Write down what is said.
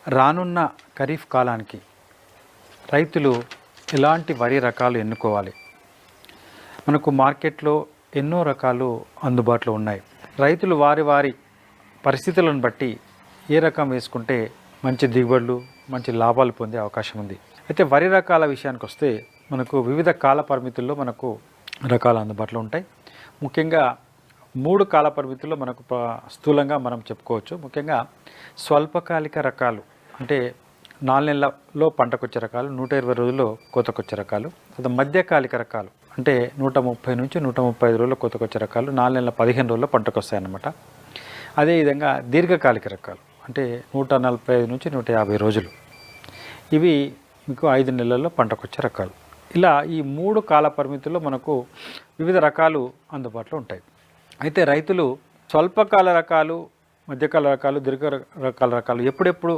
రానున్న ఖరీఫ్ కాలానికి రైతులు ఎలాంటి వరి రకాలు ఎన్నుకోవాలి? మనకు మార్కెట్లో ఎన్నో రకాలు అందుబాటులో ఉన్నాయి. రైతులు వారి వారి పరిస్థితులను బట్టి ఏ రకం వేసుకుంటే మంచి దిగుబడులు, మంచి లాభాలు పొందే అవకాశం ఉంది. అయితే వరి రకాల విషయానికి వస్తే మనకు వివిధ కాల పరిమితుల్లో మనకు రకాలు అందుబాటులో ఉంటాయి. ముఖ్యంగా 3 కాల పరిమితుల్లో మనకు స్థూలంగా మనం చెప్పుకోవచ్చు. ముఖ్యంగా స్వల్పకాలిక రకాలు అంటే 4 నెలల్లో పంటకొచ్చే రకాలు, 120 రోజుల్లో కోతకొచ్చే రకాలు. తర్వాత మధ్యకాలిక రకాలు అంటే 130 నుంచి 135 రోజుల్లో కోతకొచ్చే రకాలు 4 నెలల 15 రోజుల్లో పంటకొస్తాయన్నమాట. అదేవిధంగా దీర్ఘకాలిక రకాలు అంటే 145 నుంచి 150 రోజులు, ఇవి మీకు 5 నెలల్లో పంటకొచ్చే రకాలు. ఇలా ఈ 3 కాల పరిమితుల్లో మనకు వివిధ రకాలు అందుబాటులో ఉంటాయి. అయితే రైతులు స్వల్పకాల రకాలు, మధ్యకాల రకాలు, దీర్ఘకాల రకాలు ఎప్పుడెప్పుడు